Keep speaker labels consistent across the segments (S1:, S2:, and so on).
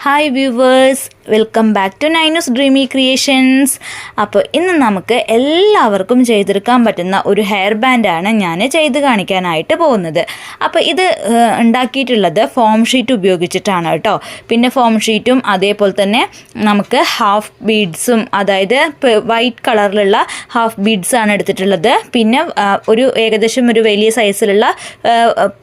S1: Hi viewers, welcome back to Nainu's dreamy creations. അപ്പോൾ ഇന്ന് നമുക്ക് എല്ലാവർക്കും ചെയ്തെടുക്കാൻ പറ്റുന്ന ഒരു ഹെയർ ബാൻഡാണ് ഞാൻ ചെയ്ത് കാണിക്കാനായിട്ട് പോകുന്നത്. അപ്പോൾ ഇത് ഉണ്ടാക്കിയിട്ടുള്ളത് ഫോം ഷീറ്റ് ഉപയോഗിച്ചിട്ടാണ് കേട്ടോ. പിന്നെ ഫോം ഷീറ്റും അതേപോലെ തന്നെ നമുക്ക് ഹാഫ് ബീഡ്സും, അതായത് വൈറ്റ് കളറിലുള്ള ഹാഫ് ബീഡ്സാണ് എടുത്തിട്ടുള്ളത്. പിന്നെ ഒരു ഏകദേശം ഒരു വലിയ സൈസിലുള്ള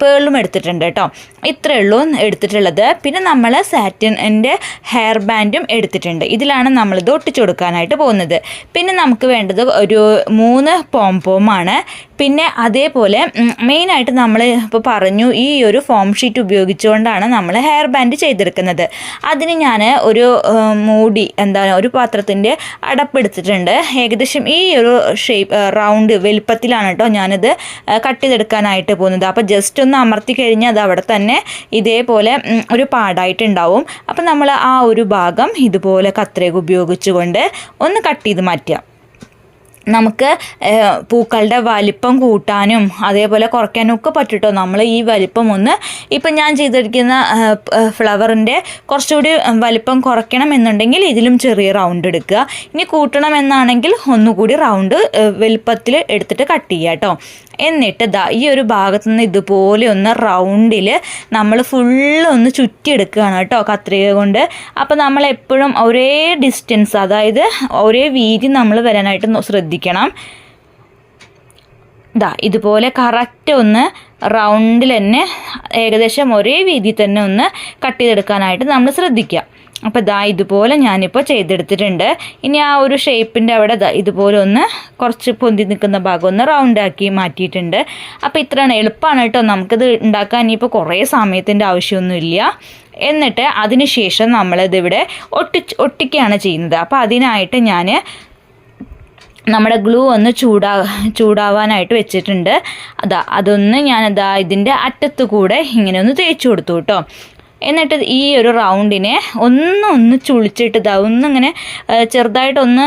S1: പേളും എടുത്തിട്ടുണ്ട് കേട്ടോ. ഇത്രയേ ഉള്ളൂ എടുത്തിട്ടുള്ളത്. പിന്നെ നമ്മൾ സാറ്റിൻ്റെ ഹെയർ ബാൻഡും എടുത്തിട്ടുണ്ട്. ഇതിലാണ് നമ്മളിത് ഒട്ടിച്ചു കൊടുക്കാനായിട്ട് പോകുന്നത്. പിന്നെ നമുക്ക് വേണ്ടത് ഒരു 3 പോംപോമാണ്. പിന്നെ അതേപോലെ മെയിനായിട്ട് നമ്മൾ ഇപ്പോൾ പറഞ്ഞു, ഈ ഒരു ഫോം ഷീറ്റ് ഉപയോഗിച്ചുകൊണ്ടാണ് നമ്മൾ ഹെയർ ബാൻഡ് ചെയ്തെടുക്കുന്നത്. അതിന് ഞാൻ ഒരു മൂടി, ഒരു പാത്രത്തിൻ്റെ അടപ്പെടുത്തിട്ടുണ്ട്. ഏകദേശം ഈ ഒരു ഷേപ്പ് റൗണ്ട് വലുപ്പത്തിലാണ് കേട്ടോ ഞാനിത് കട്ട് ചെയ്തെടുക്കാനായിട്ട് പോകുന്നത്. അപ്പോൾ ജസ്റ്റ് ഒന്ന് അമർത്തി കഴിഞ്ഞാൽ അത് അവിടെ തന്നെ ഇതേപോലെ ഒരു പാടായിട്ടുണ്ടാവും. അപ്പം നമ്മൾ ആ ഒരു ഭാഗം ഇതുപോലെ കത്രിക ഉപയോഗിച്ചുകൊണ്ട് ഒന്ന് കട്ട് ചെയ്ത് മാറ്റാം. നമുക്ക് പൂക്കളുടെ വലിപ്പം കൂട്ടാനും അതേപോലെ കുറയ്ക്കാനും ഒക്കെ പറ്റുട്ടോ. നമ്മൾ ഈ വലിപ്പം ഇപ്പം ഞാൻ ചെയ്തിരിക്കുന്ന ഫ്ലവറിൻ്റെ കുറച്ചുകൂടി വലിപ്പം കുറയ്ക്കണം എന്നുണ്ടെങ്കിൽ ഇതിലും ചെറിയ റൗണ്ട് എടുക്കുക. ഇനി കൂട്ടണം എന്നാണെങ്കിൽ ഒന്നുകൂടി റൗണ്ട് വലുപ്പത്തിൽ എടുത്തിട്ട് കട്ട് ചെയ്യുക കേട്ടോ. എന്നിട്ട് ഈ ഒരു ഭാഗത്തു നിന്ന് ഇതുപോലെ ഒന്ന് റൗണ്ടിൽ നമ്മൾ ഫുള്ള് ഒന്ന് ചുറ്റിയെടുക്കുകയാണ് കേട്ടോ കത്രിക കൊണ്ട്. അപ്പോൾ നമ്മൾ എപ്പോഴും ഒരേ ഡിസ്റ്റൻസ്, അതായത് ഒരേ വീതി നമ്മൾ വരാനായിട്ട് ശ്രദ്ധിക്കണം. ഇതുപോലെ കറക്റ്റ് ഒന്ന് റൗണ്ടിൽ തന്നെ ഏകദേശം ഒരേ വീതി തന്നെ ഒന്ന് കട്ട് ചെയ്തെടുക്കാനായിട്ട് നമ്മൾ ശ്രദ്ധിക്കുക. അപ്പോൾ ഇതുപോലെ ഞാനിപ്പോൾ ചെയ്തെടുത്തിട്ടുണ്ട്. ഇനി ആ ഒരു ഷേപ്പിൻ്റെ അവിടെ ഇതുപോലെ ഒന്ന് കുറച്ച് പൊന്തി നിൽക്കുന്ന ഭാഗം ഒന്ന് റൗണ്ടാക്കി മാറ്റിയിട്ടുണ്ട്. അപ്പോൾ ഇത്രയാണ്, എളുപ്പമാണ് കേട്ടോ. നമുക്കിത് ഉണ്ടാക്കാൻ ഇനിയിപ്പോൾ കുറേ സമയത്തിൻ്റെ ആവശ്യമൊന്നുമില്ല. എന്നിട്ട് അതിന് ശേഷം നമ്മളിതിവിടെ ഒട്ടിക്കുകയാണ് ചെയ്യുന്നത്. അപ്പോൾ അതിനായിട്ട് ഞാൻ നമ്മുടെ ഗ്ലൂ ഒന്ന് ചൂടാവാനായിട്ട് വെച്ചിട്ടുണ്ട്. അതൊന്ന് ഇതിൻ്റെ അറ്റത്ത് കൂടെ ഇങ്ങനെ ഒന്ന് തേച്ച് കൊടുത്തു കേട്ടോ. എന്നിട്ട് ഈ ഒരു റൗണ്ടിനെ ഒന്ന് ചുളിച്ചിട്ട് ഒന്നിങ്ങനെ ചെറുതായിട്ടൊന്ന്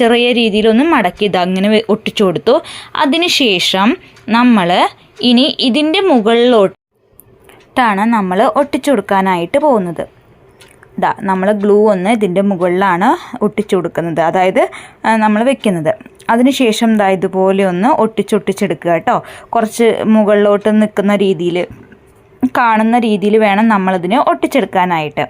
S1: ചെറിയ രീതിയിലൊന്ന് മടക്കി അങ്ങനെ ഒട്ടിച്ചു കൊടുത്തു. അതിന് ശേഷം നമ്മൾ ഇനി ഇതിൻ്റെ മുകളിലോട്ടാണ് നമ്മൾ ഒട്ടിച്ചു കൊടുക്കാനായിട്ട് പോകുന്നത്. നമ്മൾ ഗ്ലൂ ഇതിൻ്റെ മുകളിലാണ് ഒട്ടിച്ചു കൊടുക്കുന്നത്, അതായത് നമ്മൾ വെക്കുന്നത്. അതിനുശേഷം ഇതുപോലെ ഒന്ന് ഒട്ടിച്ചെടുക്കുക കേട്ടോ. കുറച്ച് മുകളിലോട്ട് നിൽക്കുന്ന രീതിയിൽ, കാണുന്ന രീതിയിൽ വേണം നമ്മളിതിനെ ഒട്ടിച്ചെടുക്കാനായിട്ട്.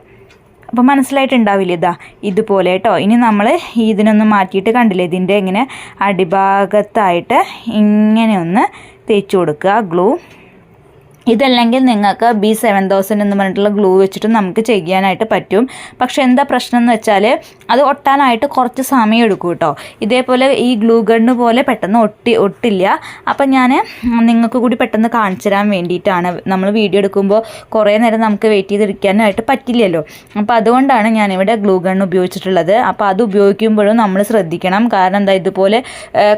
S1: അപ്പോൾ മനസ്സിലായിട്ടുണ്ടാവില്ലേ? ഇതുപോലെ കേട്ടോ. ഇനി നമ്മൾ ഇതിനൊന്ന് മാറ്റിയിട്ട് കണ്ടില്ലേ, ഇതിൻ്റെ ഇങ്ങനെ അടിഭാഗത്തായിട്ട് ഇങ്ങനെ ഒന്ന് തേച്ച് കൊടുക്കുക ഗ്ലൂ. ഇതല്ലെങ്കിൽ നിങ്ങൾക്ക് B7000 എന്ന് പറഞ്ഞിട്ടുള്ള ഗ്ലൂ വെച്ചിട്ട് നമുക്ക് ചെയ്യാനായിട്ട് പറ്റും. പക്ഷേ എന്താ പ്രശ്നം എന്ന് വെച്ചാൽ അത് ഒട്ടാനായിട്ട് കുറച്ച് സമയം എടുക്കും കേട്ടോ. ഇതേപോലെ ഈ ഗ്ലൂ ഗണ്ണ് പോലെ പെട്ടെന്ന് ഒട്ടില്ല. അപ്പം ഞാൻ നിങ്ങൾക്ക് കൂടി പെട്ടെന്ന് കാണിച്ചു തരാൻ വേണ്ടിയിട്ടാണ്. നമ്മൾ വീഡിയോ എടുക്കുമ്പോൾ കുറേ നേരം നമുക്ക് വെയിറ്റ് ചെയ്തിരിക്കാനായിട്ട് പറ്റില്ലല്ലോ. അപ്പോൾ അതുകൊണ്ടാണ് ഞാനിവിടെ ഗ്ലൂ ഗണ്ണ് ഉപയോഗിച്ചിട്ടുള്ളത്. അപ്പോൾ അത് ഉപയോഗിക്കുമ്പോഴും നമ്മൾ ശ്രദ്ധിക്കണം. കാരണം ഇതുപോലെ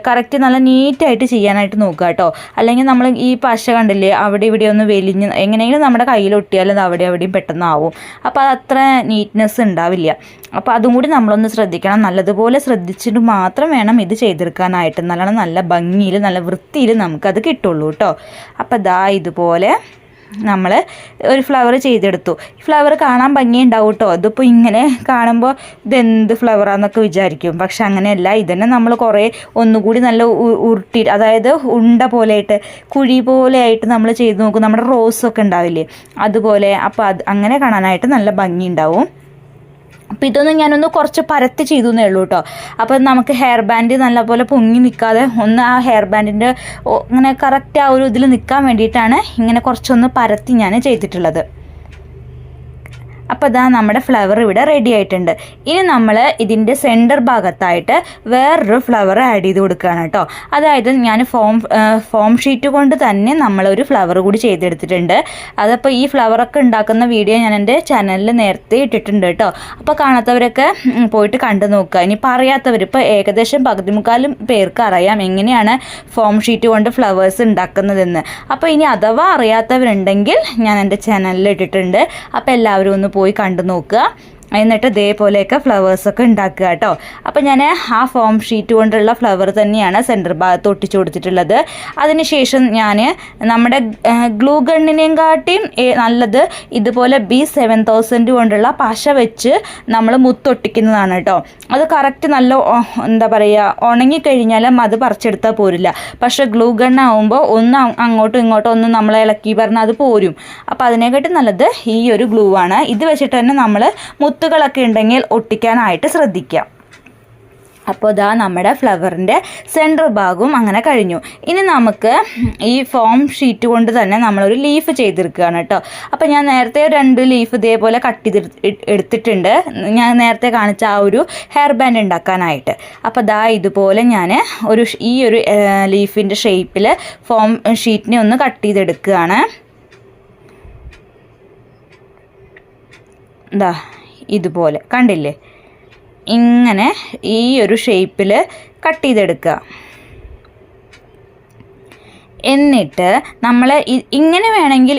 S1: കറക്റ്റ് നല്ല നീറ്റായിട്ട് ചെയ്യാനായിട്ട് നോക്കുക കേട്ടോ. അല്ലെങ്കിൽ നമ്മൾ ഈ പശ കണ്ടില്ലേ, അവിടെ ഇവിടെ ഒന്ന് വലിഞ്ഞ് എങ്ങനെയെങ്കിലും നമ്മുടെ കയ്യിലൊട്ടിയാൽ അത് അവിടെയും പെട്ടെന്നാവും. അപ്പോൾ അത് അത്ര നീറ്റ്നെസ് ഉണ്ടാവില്ല. അപ്പോൾ അതും കൂടി നമ്മളൊന്ന് ശ്രദ്ധിക്കണം. നല്ലതുപോലെ ശ്രദ്ധിച്ചിട്ട് മാത്രം വേണം ഇത് ചെയ്തെടുക്കാനായിട്ട്. നല്ല ഭംഗിയിൽ നല്ല വൃത്തിയിൽ നമുക്കത് കിട്ടുള്ളൂ കേട്ടോ. അപ്പോൾ ഇതുപോലെ നമ്മൾ ഒരു ഫ്ലവർ ചെയ്തെടുത്തു. ഫ്ലവർ കാണാൻ ഭംഗിയുണ്ടാവും കേട്ടോ. ഇതിപ്പോൾ ഇങ്ങനെ കാണുമ്പോൾ ഇതെന്ത് ഫ്ലവറാന്നൊക്കെ വിചാരിക്കും. പക്ഷെ അങ്ങനെയല്ല. ഇതന്നെ നമ്മൾ കുറേ ഒന്നുകൂടി നല്ല ഉരുട്ടി, അതായത് ഉണ്ട പോലെയായിട്ട് കുഴി പോലെയായിട്ട് നമ്മൾ ചെയ്ത് നോക്കും. നമ്മുടെ റോസൊക്കെ ഉണ്ടാവില്ലേ, അതുപോലെ. അപ്പോൾ അങ്ങനെ കാണാനായിട്ട് നല്ല ഭംഗി ഉണ്ടാവും. അപ്പോൾ ഇതൊന്നും ഞാനൊന്ന് കുറച്ച് പരത്തി ചെയ്തു എന്നേ ഉള്ളൂ കേട്ടോ. അപ്പോൾ നമുക്ക് ഹെയർ ബാൻഡ് നല്ലപോലെ പൊങ്ങി നിൽക്കാതെ ഒന്ന് ആ ഹെയർ ബാൻഡിൻ്റെ ഇങ്ങനെ കറക്റ്റ് ആ ഒരു ഇതിൽ നിൽക്കാൻ വേണ്ടിയിട്ടാണ് ഇങ്ങനെ കുറച്ചൊന്ന് പരത്തി ഞാൻ ചെയ്തിട്ടുള്ളത്. അപ്പോൾ നമ്മുടെ ഫ്ലവർ ഇവിടെ റെഡി ആയിട്ടുണ്ട്. ഇനി നമ്മൾ ഇതിൻ്റെ സെൻറ്റർ ഭാഗത്തായിട്ട് വേറൊരു ഫ്ലവർ ആഡ് ചെയ്ത് കൊടുക്കുകയാണ് കേട്ടോ. അതായത് ഞാൻ ഫോം ഷീറ്റ് കൊണ്ട് തന്നെ നമ്മളൊരു ഫ്ലവർ കൂടി ചെയ്തെടുത്തിട്ടുണ്ട്. അതപ്പോൾ ഈ ഫ്ലവറൊക്കെ ഉണ്ടാക്കുന്ന വീഡിയോ ഞാൻ എൻ്റെ ചാനലിൽ നേരത്തെ ഇട്ടിട്ടുണ്ട് കേട്ടോ. അപ്പോൾ കാണാത്തവരൊക്കെ പോയിട്ട് കണ്ടു നോക്കുക. ഇനിയിപ്പോൾ അറിയാത്തവർ, ഇപ്പോൾ ഏകദേശം 15 പേർക്ക് അറിയാം എങ്ങനെയാണ് ഫോം ഷീറ്റ് കൊണ്ട് ഫ്ലവേഴ്സ് ഉണ്ടാക്കുന്നതെന്ന്. അപ്പോൾ ഇനി അഥവാ അറിയാത്തവരുണ്ടെങ്കിൽ ഞാൻ എൻ്റെ ചാനലിൽ ഇട്ടിട്ടുണ്ട്. അപ്പോൾ എല്ലാവരും ഒന്ന് പോയി കണ്ടു നോക്കുക. എന്നിട്ട് ഇതേപോലെയൊക്കെ ഫ്ലവേഴ്സൊക്കെ ഉണ്ടാക്കുക കേട്ടോ. അപ്പോൾ ഞാൻ ആ ഫോം ഷീറ്റ് കൊണ്ടുള്ള ഫ്ലവർ തന്നെയാണ് സെൻറ്റർ ഭാഗത്ത് ഒട്ടിച്ചു കൊടുത്തിട്ടുള്ളത്. അതിനുശേഷം ഞാൻ നമ്മുടെ ഗ്ലൂ ഗണ്ണിനെയും കാട്ടിയും നല്ലത് ഇതുപോലെ B7000 കൊണ്ടുള്ള പശ വെച്ച് നമ്മൾ മുത്തൊട്ടിക്കുന്നതാണ് കേട്ടോ. അത് കറക്റ്റ് നല്ല എന്താ പറയുക, ഉണങ്ങിക്കഴിഞ്ഞാലും അത് പറിച്ചെടുത്താൽ പോരില്ല. പക്ഷേ ഗ്ലൂ ഗണ്ണാവുമ്പോൾ ഒന്ന് അങ്ങോട്ടും ഇങ്ങോട്ടും ഒന്ന് നമ്മൾ ഇളക്കി പറഞ്ഞാൽ അത് പോരും. അപ്പോൾ അതിനെക്കാട്ടി നല്ലത് ഈ ഒരു ഗ്ലൂ ആണ്. ഇത് വെച്ചിട്ട് തന്നെ നമ്മൾ മുത്തുകളൊക്കെ ഉണ്ടെങ്കിൽ ഒട്ടിക്കാനായിട്ട് ശ്രദ്ധിക്കാം. അപ്പോൾ ഇതാ നമ്മുടെ ഫ്ലവറിൻ്റെ സെൻറ്റർ ഭാഗവും അങ്ങനെ കഴിഞ്ഞു. ഇനി നമുക്ക് ഈ ഫോം ഷീറ്റ് കൊണ്ട് തന്നെ നമ്മളൊരു ലീഫ് ചെയ്തെടുക്കുകയാണ് കേട്ടോ. അപ്പോൾ ഞാൻ നേരത്തെ 2 ലീഫ് ഇതേപോലെ കട്ട് ചെയ്ത് എടുത്തിട്ടുണ്ട്, ഞാൻ നേരത്തെ കാണിച്ച ആ ഒരു ഹെയർ ബാൻഡ് ഉണ്ടാക്കാനായിട്ട്. അപ്പോൾ ദാ ഇതുപോലെ ഞാൻ ഈ ഒരു ലീഫിൻ്റെ ഷേപ്പിൽ ഫോം ഷീറ്റിനെ ഒന്ന് കട്ട് ചെയ്തെടുക്കുകയാണ്. ദാ ഇതുപോലെ കണ്ടില്ലേ, ഇങ്ങനെ ഈ ഒരു ഷേപ്പിൽ കട്ട് ചെയ്തെടുക്കുക. എന്നിട്ട് നമ്മൾ ഇങ്ങനെ വേണമെങ്കിൽ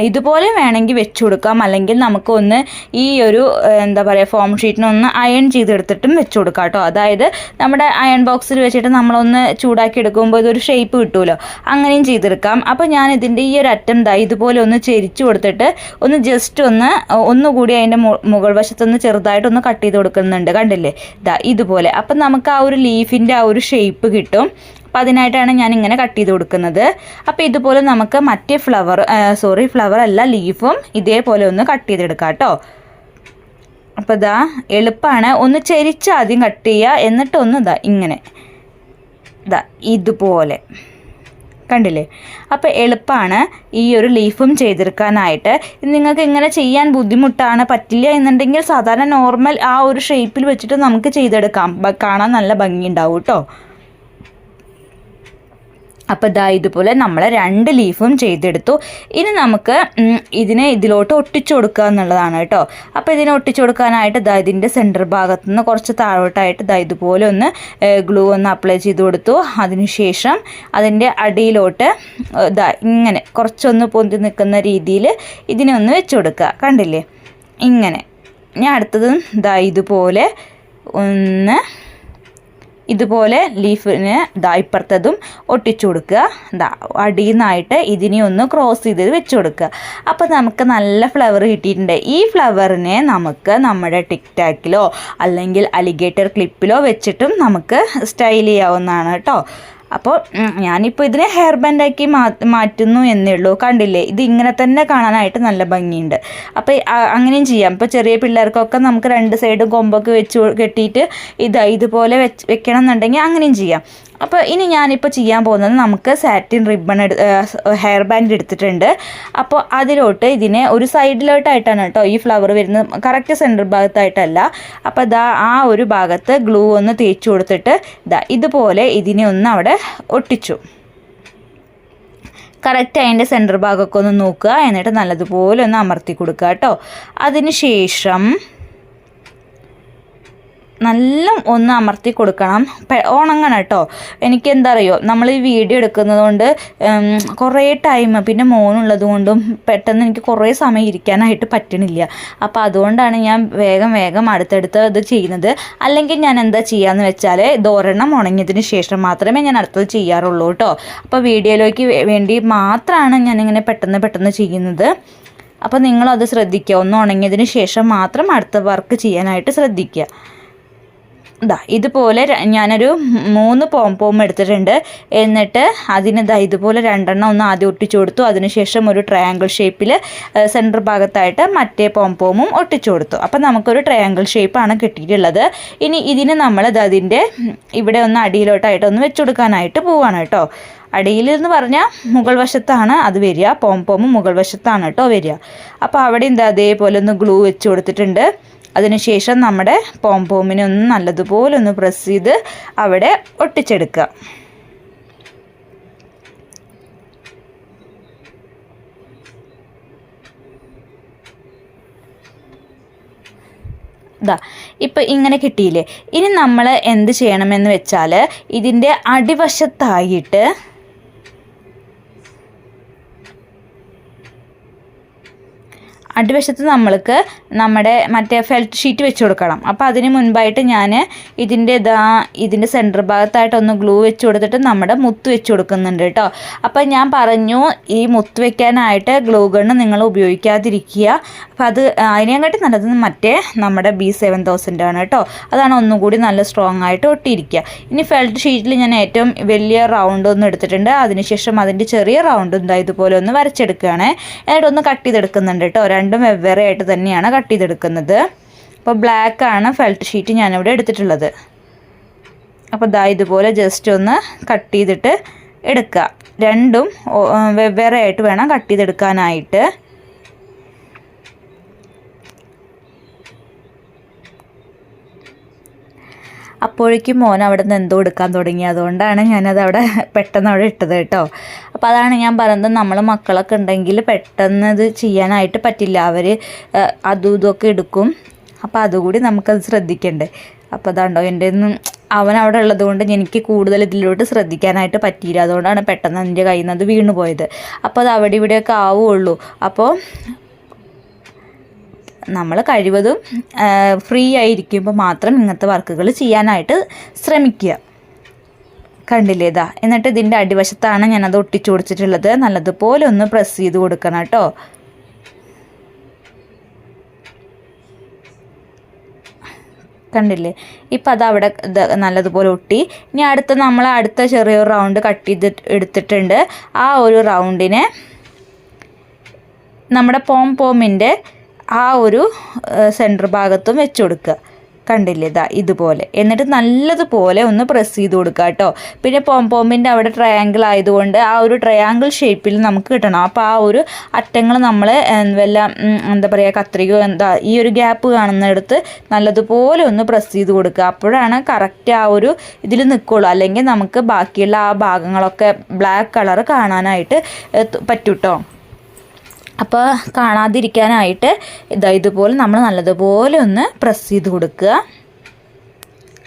S1: ഇതുപോലെ വേണമെങ്കിൽ വെച്ച് കൊടുക്കാം, അല്ലെങ്കിൽ നമുക്കൊന്ന് ഈ ഒരു എന്താ പറയുക ഫോം ഷീറ്റിനൊന്ന് അയൺ ചെയ്തെടുത്തിട്ടും വെച്ച് കൊടുക്കാം കേട്ടോ. അതായത് നമ്മുടെ അയൺ ബോക്സിൽ വെച്ചിട്ട് നമ്മളൊന്ന് ചൂടാക്കി എടുക്കുമ്പോൾ ഇതൊരു ഷേപ്പ് കിട്ടുമല്ലോ, അങ്ങനെയും ചെയ്തെടുക്കാം. അപ്പോൾ ഞാൻ ഇതിൻ്റെ ഈ ഒരു അറ്റം ഇതുപോലെ ഒന്ന് ചെരിച്ച് കൊടുത്തിട്ട് ഒന്ന് ജസ്റ്റ് ഒന്നുകൂടി അതിൻ്റെ മുകൾ വശത്തൊന്ന് ചെറുതായിട്ടൊന്ന് കട്ട് ചെയ്ത് കൊടുക്കുന്നുണ്ട്, കണ്ടില്ലേ ഇതുപോലെ. അപ്പം നമുക്ക് ആ ഒരു ലീഫിൻ്റെ ആ ഒരു ഷേപ്പ് കിട്ടും. അപ്പോൾ അതിനായിട്ടാണ് ഞാൻ ഇങ്ങനെ കട്ട് ചെയ്ത് കൊടുക്കുന്നത്. അപ്പോൾ ഇതുപോലെ നമുക്ക് മറ്റേ ഫ്ലവർ അല്ല ലീഫും ഇതേപോലെ ഒന്ന് കട്ട് ചെയ്തെടുക്കാം കേട്ടോ. അപ്പോൾ എളുപ്പമാണ്. ഒന്ന് ചെരിച്ച് ആദ്യം കട്ട് ചെയ്യുക, എന്നിട്ടൊന്ന് ഇങ്ങനെ ഇതുപോലെ, കണ്ടില്ലേ. അപ്പോൾ എളുപ്പമാണ് ഈ ഒരു ലീഫും ചെയ്തെടുക്കാനായിട്ട്. നിങ്ങൾക്ക് ഇങ്ങനെ ചെയ്യാൻ ബുദ്ധിമുട്ടാണ്, പറ്റില്ല എന്നുണ്ടെങ്കിൽ സാധാരണ നോർമൽ ആ ഒരു ഷേപ്പിൽ വെച്ചിട്ട് നമുക്ക് ചെയ്തെടുക്കാം, കാണാൻ നല്ല ഭംഗിയുണ്ടാവും കേട്ടോ. അപ്പോൾ ഇതുപോലെ നമ്മൾ 2 ലീഫും ചെയ്തെടുത്തു. ഇനി നമുക്ക് ഇതിലോട്ട് ഒട്ടിച്ചു കൊടുക്കുക എന്നുള്ളതാണ് കേട്ടോ. അപ്പോൾ ഇതിനെ ഒട്ടിച്ചു കൊടുക്കാനായിട്ട് ഇതിൻ്റെ സെൻറ്റർ ഭാഗത്തു നിന്ന് കുറച്ച് താഴോട്ടായിട്ട് ഇതുപോലെ ഒന്ന് ഗ്ലൂ ഒന്ന് അപ്ലൈ ചെയ്ത് കൊടുത്തു. അതിനുശേഷം അതിൻ്റെ അടിയിലോട്ട് ഇങ്ങനെ കുറച്ചൊന്ന് പൊന്തി നിൽക്കുന്ന രീതിയിൽ ഇതിനെ ഒന്ന് വെച്ച് കൊടുക്കുക, കണ്ടില്ലേ ഇങ്ങനെ. ഞാൻ അടുത്തതും ഇതുപോലെ ഒന്ന് ഇതുപോലെ ലീഫിന് ഇപ്പുറത്തതും ഒട്ടിച്ചു കൊടുക്കുക. അടിയിൽ നിന്നായിട്ട് ഇതിനെ ഒന്ന് ക്രോസ് ചെയ്ത് വെച്ച് കൊടുക്കുക. അപ്പോൾ നമുക്ക് നല്ല ഫ്ലവർ കിട്ടിയിട്ടുണ്ട്. ഈ ഫ്ലവറിനെ നമുക്ക് നമ്മുടെ ടിക് ടാക്കിലോ അല്ലെങ്കിൽ അലിഗേറ്റർ ക്ലിപ്പിലോ വെച്ചിട്ടും നമുക്ക് സ്റ്റൈൽ ചെയ്യാവുന്നതാണ് കേട്ടോ. അപ്പോൾ ഞാനിപ്പോൾ ഇതിനെ ഹെയർ ബാൻഡാക്കി മാറ്റുന്നു എന്നേ ഉള്ളൂ, കണ്ടില്ലേ. ഇത് ഇങ്ങനെ തന്നെ കാണാനായിട്ട് നല്ല ഭംഗിയുണ്ട്. അപ്പോൾ അങ്ങനെയും ചെയ്യാം. ഇപ്പോൾ ചെറിയ പിള്ളേർക്കൊക്കെ നമുക്ക് 2 സൈഡും കൊമ്പൊക്കെ വെച്ച് കെട്ടിയിട്ട് ഇതുപോലെ വെക്കണം എന്നുണ്ടെങ്കിൽ അങ്ങനെയും ചെയ്യാം. അപ്പോൾ ഇനി ഞാനിപ്പോൾ ചെയ്യാൻ പോകുന്നത്, നമുക്ക് സാറ്റിൻ റിബൺ ഹെയർ ബാൻഡ് എടുത്തിട്ടുണ്ട്. അപ്പോൾ അതിലോട്ട് ഇതിനെ ഒരു സൈഡിലോട്ടായിട്ടാണ് കേട്ടോ ഈ ഫ്ലവർ വരുന്നത്, കറക്റ്റ് സെൻറ്റർ ഭാഗത്തായിട്ടല്ല. അപ്പോൾ ആ ഒരു ഭാഗത്ത് ഗ്ലൂ ഒന്ന് തേച്ച് കൊടുത്തിട്ട് ഇതുപോലെ ഇതിനെ ഒന്ന് അവിടെ ഒട്ടിച്ചു. കറക്റ്റ് അതിൻ്റെ സെൻറ്റർ ഭാഗമൊക്കെ ഒന്ന് നോക്കുക, എന്നിട്ട് നല്ലതുപോലെ ഒന്ന് അമർത്തി കൊടുക്കുക കേട്ടോ. അതിന് ശേഷം നല്ല ഒന്ന് അമർത്തി കൊടുക്കണം, ഉണങ്ങണം കേട്ടോ. എനിക്ക് എന്താ അറിയോ, നമ്മൾ ഈ വീഡിയോ എടുക്കുന്നത് കൊണ്ട് കുറേ ടൈം, പിന്നെ മോനുള്ളത് കൊണ്ടും പെട്ടെന്ന് എനിക്ക് കുറേ സമയം ഇരിക്കാനായിട്ട് പറ്റണില്ല. അപ്പോൾ അതുകൊണ്ടാണ് ഞാൻ വേഗം അടുത്തടുത്ത് ഇത് ചെയ്യുന്നത്. അല്ലെങ്കിൽ ഞാൻ എന്താ ചെയ്യാന്ന് വെച്ചാൽ ഇതൊരെണ്ണം ഉണങ്ങിയതിന് ശേഷം മാത്രമേ ഞാൻ അടുത്തത് ചെയ്യാറുള്ളൂ കേട്ടോ. അപ്പോൾ വീഡിയോയിലേക്ക് വേണ്ടി മാത്രമാണ് ഞാനിങ്ങനെ പെട്ടെന്ന് ചെയ്യുന്നത്. അപ്പോൾ നിങ്ങളത് ശ്രദ്ധിക്കുക, ഒന്ന് ഉണങ്ങിയതിന് ശേഷം മാത്രം അടുത്ത വർക്ക് ചെയ്യാനായിട്ട് ശ്രദ്ധിക്കുക. ഇതുപോലെ ഞാനൊരു 3 പോം എടുത്തിട്ടുണ്ട്. എന്നിട്ട് അതിന് ഇതുപോലെ 2 എണ്ണം ഒന്ന് ആദ്യം ഒട്ടിച്ചു കൊടുത്തു. അതിനുശേഷം ഒരു ട്രയാങ്കിൾ ഷേപ്പിൽ സെൻറ്റർ ഭാഗത്തായിട്ട് മറ്റേ പോമും ഒട്ടിച്ചു കൊടുത്തു. അപ്പം നമുക്കൊരു ട്രയാങ്കിൾ ഷേപ്പാണ് കിട്ടിയിട്ടുള്ളത്. ഇനി ഇതിന് നമ്മൾ അതിൻ്റെ ഇവിടെ ഒന്ന് അടിയിലോട്ടായിട്ടൊന്ന് വെച്ച് കൊടുക്കാനായിട്ട് പോവാണ് കേട്ടോ. അടിയിൽ എന്ന് പറഞ്ഞാൽ മുകൾ വശത്താണ് അത് വരിക, പോമും മുകൾ വശത്താണ് കേട്ടോ വരിക. അപ്പോൾ അവിടെ അതേപോലെ ഒന്ന് ഗ്ലൂ വെച്ച് കൊടുത്തിട്ടുണ്ട്. അതിനുശേഷം നമ്മുടെ പോമിനെ ഒന്ന് നല്ലതുപോലെ ഒന്ന് പ്രസ് ചെയ്ത് അവിടെ ഒട്ടിച്ചെടുക്കുക. ഇപ്പം ഇങ്ങനെ കിട്ടിയില്ലേ. ഇനി നമ്മൾ എന്ത് ചെയ്യണമെന്ന് വെച്ചാൽ ഇതിൻ്റെ അടിവശത്തായിട്ട് അടിവശത്ത് നമ്മൾക്ക് നമ്മുടെ മറ്റേ ഫെൽറ്റ് ഷീറ്റ് വെച്ച് കൊടുക്കണം. അപ്പോൾ അതിന് മുൻപായിട്ട് ഞാൻ ഇതിൻ്റെ സെൻറ്റർ ഭാഗത്തായിട്ടൊന്ന് ഗ്ലൂ വെച്ച് കൊടുത്തിട്ട് നമ്മുടെ മുത്ത് വെച്ച് കൊടുക്കുന്നുണ്ട് കേട്ടോ. അപ്പോൾ ഞാൻ പറഞ്ഞു ഈ മുത്ത് വെക്കാനായിട്ട് ഗ്ലൂ ഗണ്ണ് നിങ്ങൾ ഉപയോഗിക്കാതിരിക്കുക. അപ്പോൾ അതിനെക്കാട്ടി നല്ലത് മറ്റേ നമ്മുടെ B7000 ആണ് കേട്ടോ. അതാണ് ഒന്നും കൂടി നല്ല സ്ട്രോങ് ആയിട്ട് ഒട്ടിയിരിക്കുക. ഇനി ഫെൽറ്റ് ഷീറ്റിൽ ഞാൻ ഏറ്റവും വലിയ റൗണ്ട് ഒന്ന് എടുത്തിട്ടുണ്ട്. അതിനുശേഷം അതിൻ്റെ ചെറിയ റൗണ്ട് ഇതുപോലെ ഒന്ന് വരച്ചെടുക്കുകയാണ്. എന്നിട്ടൊന്ന് കട്ട് ചെയ്തെടുക്കുന്നുണ്ട് കേട്ടോ. രണ്ടും വെവ്വേറെ ആയിട്ട് തന്നെയാണ് കട്ട് ചെയ്തെടുക്കുന്നത്. അപ്പോൾ ബ്ലാക്കാണ് ഫെൽറ്റ് ഷീറ്റ് ഞാനിവിടെ എടുത്തിട്ടുള്ളത്. അപ്പോൾ ഇതുപോലെ ജസ്റ്റ് ഒന്ന് കട്ട് ചെയ്തിട്ട് എടുക്കുക. രണ്ടും വെവ്വേറെ ആയിട്ട് വേണം കട്ട് ചെയ്തെടുക്കാനായിട്ട്. അപ്പോഴേക്കും മോൻ അവിടെ നിന്ന് എന്തോ എടുക്കാൻ തുടങ്ങി. അതുകൊണ്ടാണ് ഞാനത് പെട്ടെന്ന് അവിടെ ഇട്ടത് കേട്ടോ. അപ്പോൾ അതാണ് ഞാൻ പറയുന്നത്, നമ്മൾ മക്കളൊക്കെ ഉണ്ടെങ്കിൽ പെട്ടെന്ന് ഇത് ചെയ്യാനായിട്ട് പറ്റില്ല. അവർ അതും ഇതൊക്കെ എടുക്കും. അപ്പോൾ അതുകൂടി നമുക്കത് ശ്രദ്ധിക്കണ്ടേ. അപ്പോൾ അതാണ്ടോ എൻ്റെ അവൻ അവിടെ ഉള്ളത് കൊണ്ട് എനിക്ക് കൂടുതൽ ഇതിലോട്ട് ശ്രദ്ധിക്കാനായിട്ട് പറ്റിയില്ല. അതുകൊണ്ടാണ് പെട്ടെന്ന് എൻ്റെ കയ്യിൽ നിന്ന് അത് വീണു പോയത്. അപ്പോൾ അത് അവിടെ ഇവിടെയൊക്കെ ആവുള്ളൂ. അപ്പോൾ നമ്മൾ കഴിവതും ഫ്രീ ആയിരിക്കുമ്പോൾ മാത്രം ഇങ്ങനത്തെ വർക്കുകൾ ചെയ്യാനായിട്ട് ശ്രമിക്കുക. കണ്ടില്ലേ എന്നിട്ട് ഇതിൻ്റെ അടിവശത്താണ് ഞാനത് ഒട്ടിച്ചു കൊടുത്തിട്ടുള്ളത്. നല്ലതുപോലെ ഒന്ന് പ്രസ് ചെയ്ത് കൊടുക്കണം കേട്ടോ. കണ്ടില്ലേ, ഇപ്പം അതവിടെ നല്ലതുപോലെ ഒട്ടി. ഇനി അടുത്ത ചെറിയൊരു റൗണ്ട് കട്ട് ചെയ്ത് എടുത്തിട്ടുണ്ട്. ആ ഒരു റൗണ്ടിനെ നമ്മുടെ പോമിൻ്റെ ആ ഒരു സെൻറ്റർ ഭാഗത്തും വെച്ച് കൊടുക്കുക. കണ്ടില്ലേ ഇതുപോലെ. എന്നിട്ട് നല്ലതുപോലെ ഒന്ന് പ്രസ് ചെയ്ത് കൊടുക്കുക കേട്ടോ. പിന്നെ പോമിൻ്റെ അവിടെ ട്രയാങ്കിൾ ആയതുകൊണ്ട് ആ ഒരു ട്രയാങ്കിൾ ഷേപ്പിൽ നമുക്ക് കിട്ടണം. അപ്പോൾ ആ ഒരു അറ്റങ്ങൾ നമ്മൾ എന്താ പറയുക, കത്രികയോ ഈ ഒരു ഗ്യാപ്പ് കാണുന്നിടത്ത് നല്ലതുപോലെ ഒന്ന് പ്രസ് ചെയ്ത് കൊടുക്കുക. അപ്പോഴാണ് കറക്റ്റ് ആ ഒരു ഇതിൽ നിൽക്കുള്ളൂ. അല്ലെങ്കിൽ നമുക്ക് ബാക്കിയുള്ള ആ ഭാഗങ്ങളൊക്കെ ബ്ലാക്ക് കളർ കാണാനായിട്ട് പറ്റും കേട്ടോ. അപ്പോൾ കാണാതിരിക്കാനായിട്ട് ഇതുപോലെ നമ്മൾ നല്ലതുപോലെ ഒന്ന് പ്രസ് ചെയ്ത് കൊടുക്കുക.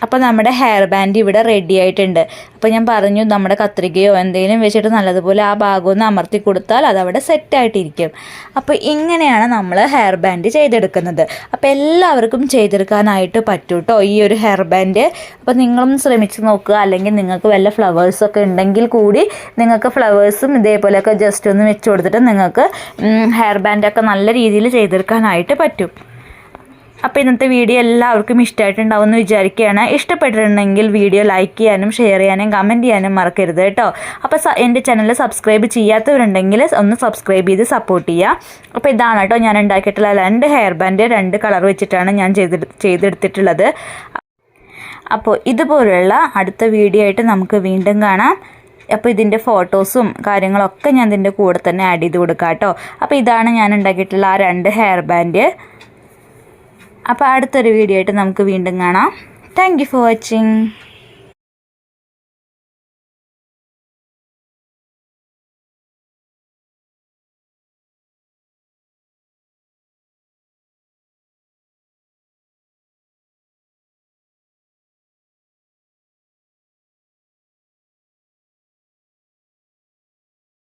S1: അപ്പോൾ നമ്മുടെ ഹെയർ ബാൻഡ് ഇവിടെ റെഡി ആയിട്ടുണ്ട്. അപ്പോൾ ഞാൻ പറഞ്ഞു, നമ്മുടെ കത്രികയോ എന്തെങ്കിലും വെച്ചിട്ട് നല്ലതുപോലെ ആ ഭാഗം ഒന്ന് അമർത്തി കൊടുത്താൽ അതവിടെ സെറ്റായിട്ടിരിക്കും. അപ്പോൾ ഇങ്ങനെയാണ് നമ്മൾ ഹെയർ ബാൻഡ് ചെയ്തെടുക്കുന്നത്. അപ്പോൾ എല്ലാവർക്കും ചെയ്തെടുക്കാനായിട്ട് പറ്റും കേട്ടോ ഈ ഒരു ഹെയർ ബാൻഡ്. അപ്പോൾ നിങ്ങളും ശ്രമിച്ച് നോക്കുക. അല്ലെങ്കിൽ നിങ്ങൾക്ക് വല്ല ഫ്ലവേഴ്സൊക്കെ ഉണ്ടെങ്കിൽ കൂടി നിങ്ങൾക്ക് ഫ്ലവേഴ്സും ഇതേപോലെയൊക്കെ ജസ്റ്റ് ഒന്ന് വെച്ച് കൊടുത്തിട്ട് നിങ്ങൾക്ക് ഹെയർ ബാൻഡൊക്കെ നല്ല രീതിയിൽ ചെയ്തെടുക്കാനായിട്ട് പറ്റും. അപ്പോൾ ഇന്നത്തെ വീഡിയോ എല്ലാവർക്കും ഇഷ്ടമായിട്ടുണ്ടാവും എന്ന് വിചാരിക്കുകയാണ്. ഇഷ്ടപ്പെട്ടിട്ടുണ്ടെങ്കിൽ വീഡിയോ ലൈക്ക് ചെയ്യാനും ഷെയർ ചെയ്യാനും കമൻറ്റ് ചെയ്യാനും മറക്കരുത് കേട്ടോ. അപ്പോൾ എൻ്റെ ചാനൽ സബ്സ്ക്രൈബ് ചെയ്യാത്തവരുണ്ടെങ്കിൽ ഒന്ന് സബ്സ്ക്രൈബ് ചെയ്ത് സപ്പോർട്ട് ചെയ്യുക. അപ്പോൾ ഇതാണ് കേട്ടോ ഞാൻ ഉണ്ടാക്കിയിട്ടുള്ള 2 ഹെയർ ബാൻഡ് 2 കളർ വെച്ചിട്ടാണ് ഞാൻ ചെയ്തെടുത്തിട്ടുള്ളത്. അപ്പോൾ ഇതുപോലുള്ള അടുത്ത വീഡിയോ ആയിട്ട് നമുക്ക് വീണ്ടും കാണാം. അപ്പോൾ ഇതിൻ്റെ ഫോട്ടോസും കാര്യങ്ങളൊക്കെ ഞാൻ ഇതിൻ്റെ കൂടെ തന്നെ ആഡ് ചെയ്ത് കൊടുക്കാം കേട്ടോ. അപ്പോൾ ഇതാണ് ഞാൻ ഉണ്ടാക്കിയിട്ടുള്ള ആ 2 ഹെയർ ബാൻഡ്. അപ്പോൾ അടുത്തൊരു വീഡിയോ ആയിട്ട് നമുക്ക് വീണ്ടും കാണാം. Thank you for watching.